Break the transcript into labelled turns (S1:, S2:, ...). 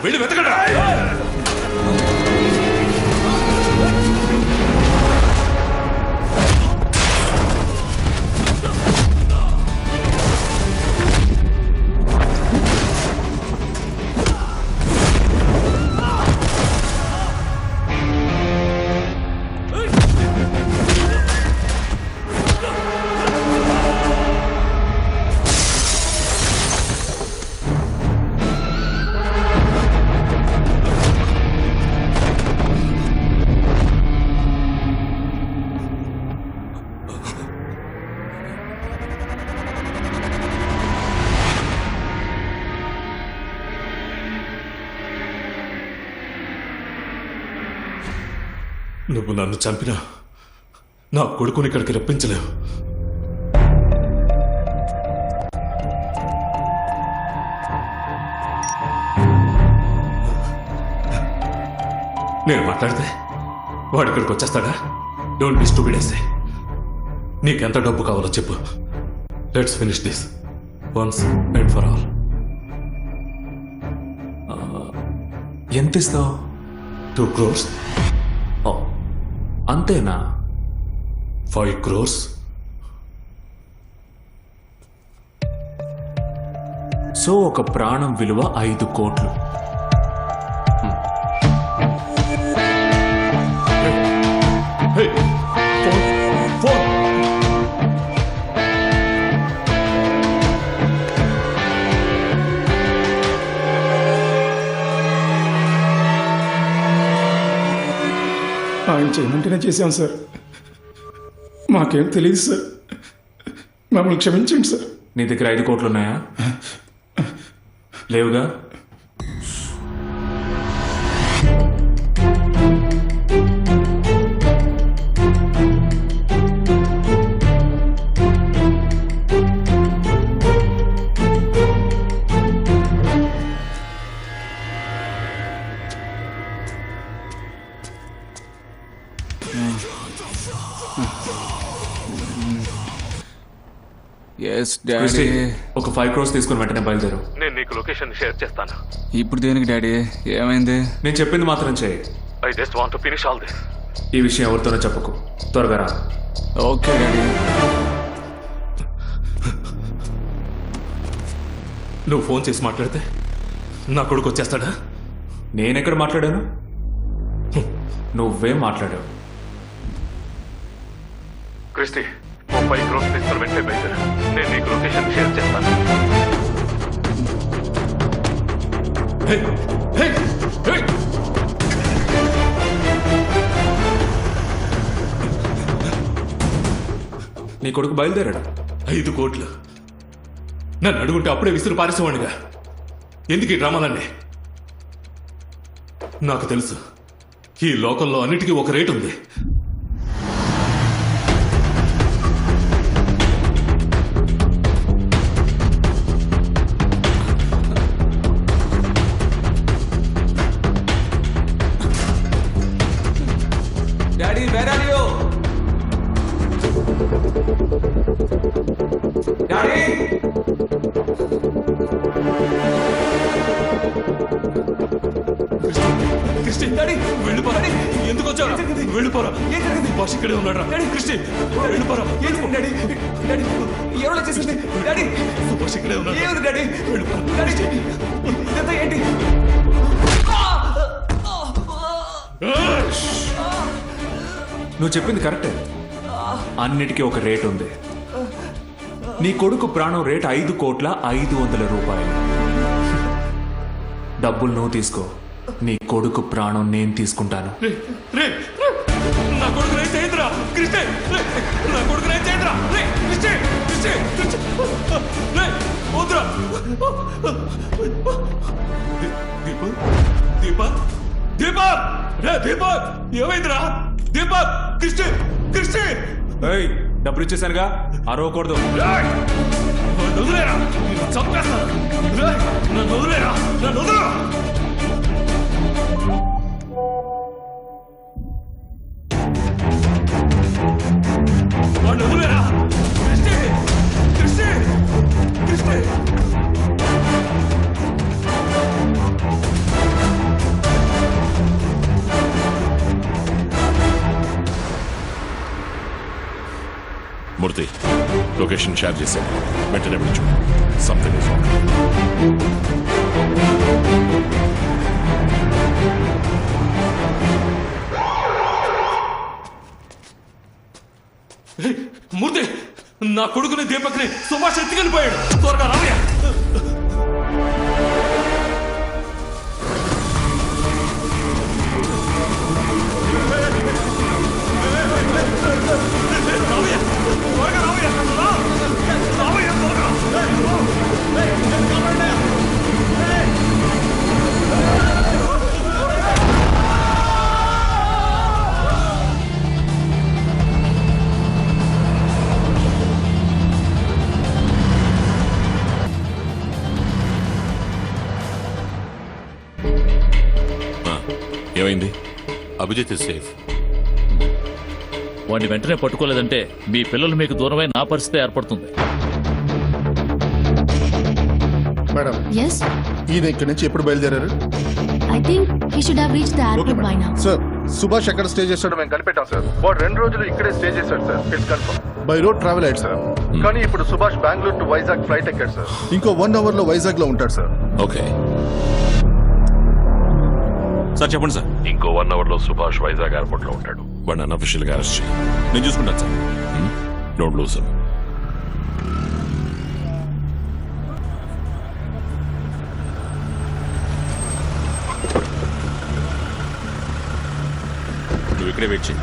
S1: వెళ్ళి వెతకడా. నువ్వు నన్ను చంపినా నా కొడుకుని ఇక్కడికి రప్పించలేవు. నేను మాట్లాడితే వాడు ఇక్కడికి వచ్చేస్తాడా? డోంట్ బి స్టూపిడ్ ఎస్సే. నీకెంత డబ్బు కావాలో చెప్పు. Let's finish this once and for all.
S2: ఎంత ఇస్తావు?
S1: 2 crores.
S2: అంతేనా?
S1: 5 crores.
S2: సో ఒక ప్రాణం విలువ 5 కోట్లు.
S1: Hey, phone.
S3: ఆయన చేయమంటేనే చేశాం సార్. మాకేం తెలియదు సార్. మమ్మల్ని క్షమించండి సార్.
S2: నీ దగ్గర 5 కోట్లు ఉన్నాయా? లేవుగా.
S4: Yes daddy.
S2: ఒక 5 crores తీసుకుని వెంటనే బయలుదేరు.
S1: నేను నీకు లొకేషన్ షేర్ చేస్తాను.
S4: ఇప్పుడు దేనికి డాడీ? ఏమైంది?
S2: నేను చెప్పింది మాత్రం చేయి.
S1: I just want to finish all this.
S2: ఈ విషయం ఎవరితోనో చెప్పకు. త్వరగా రా.
S4: Okay daddy.
S1: నువ్వు ఫోన్ చేసి మాట్లాడితే నా కొడుకు వచ్చేస్తాడా?
S2: నేనెక్కడ మాట్లాడాను? నువ్వే మాట్లాడావు.
S1: క్రిస్టి, 5 crores తీసుకుని వెంటనే బయలుదేరు. నేను నీకు లొకేషన్ షేర్ చేస్తాను.
S2: నీ కొడుకు బయలుదేరాడు.
S1: 5 కోట్లు నన్ను అడుగుంటే అప్పుడే విసిరు పారేసేవాడిగా. ఎందుకు ఈ డ్రామాలన్నీ? నాకు తెలుసు, ఈ లోకంలో అన్నిటికీ ఒక రేటు ఉంది.
S4: Daddy where are you? Daddy
S1: Christie, వెళ్ళిపోరా. ఎందుకు వచ్చావు? వెళ్ళిపోరా. బాస్ ఇక్కడే ఉన్నాడు రా. క్రిస్టి, వెళ్ళిపోరా.
S4: డాడీ డాడీ ఎవరో చేసింది? డాడీ
S1: బాస్ ఇక్కడే ఉన్నాడు.
S4: ఏమిటి డాడీ?
S1: వెళ్ళిపోరా.
S4: డాడీ ఇదంతా ఏంటి?
S2: నువ్వు చెప్పింది కరెక్టే. అన్నిటికీ ఒక రేటు ఉంది. నీ కొడుకు ప్రాణం రేటు 5,500,00,000 రూపాయలు. డబ్బులు నువ్వు తీసుకో, నీ కొడుకు ప్రాణం నేను తీసుకుంటాను.
S1: నా కొడుకు రైతు ఏంద్రా? క్రిస్టి, నా కొడుకు రైతు ఏంద్రా? క్రిస్టి, క్రిస్టి, క్రిస్టి, వద్దురా. దీపక్, దీపక్, దీపక్, దీపక్, ఏమైందిరా? దీపక్, క్రిస్టి, క్రిస్టి.
S2: ఏయ్, డబ్బులు ఇచ్చేసానుగా, అరవకూడదు.
S1: నన్ను వదిలేరా, నిన్ను చంపేస్తాను. నన్ను వదిలేరా, నన్ను వదిలేరా. వాడిని వదిలేరా. క్రిస్టి, క్రిస్టి, క్రిస్టి.
S5: లొకేషన్ షేర్ చేశాను వెంటనే పిలిచు సంథింగ్ ఇస్ రాంగ్.
S1: మూర్తి నా కొడుకుని దీపక్ని సుభాష్ ఎత్తుకెళ్ళి పోయాడు. త్వరగా రావయ్య. రావయ్య, త్వరగా రావయ్య. రా. రావయ్య, త్వరగా.
S5: ఏమైంది?
S6: Abhijit is safe.
S7: వాడిని వెంటనే పట్టుకోలేదంటే మీ పిల్లలు మీకు దూరమై నా పరిస్థితి ఏర్పడుతుంది.
S8: మేడం
S9: Yes,
S8: ఈయన ఇక్కడి నుంచి ఎప్పుడు బయలుదేరారు?
S9: I think he should have reached the airport by now.
S8: Sir Subhash ఎక్కడ స్టే చేస్తాడో మేము కనిపెట్టాం సార్. వాడు 2 రోజులు ఇక్కడే స్టే చేశాడు sir. It's confirm. By road travel అయ్యాడు సార్. కానీ ఇప్పుడు సుభాష్ బెంగళూరు టు వైజాగ్ ఫ్లైట్ ఎక్కాడు సార్. ఇంకో 1 అవర్ లో వైజాగ్ లో ఉంటాడు సార్.
S5: ఓకే
S6: సార్ చెప్పండి సార్.
S5: ఇంకో 1 అవర్ లో సుభాష్ వైజాగ్ ఎయిర్పోర్ట్ లో ఉంటాడు. వాడిని అన్అఫిషియల్ గా అరెస్ట్ చేయి.
S6: నేను చూసుకుంటాను సార్.
S5: Don't lose him.
S6: నువ్వు ఇక్కడే వెయిట్ చేయి.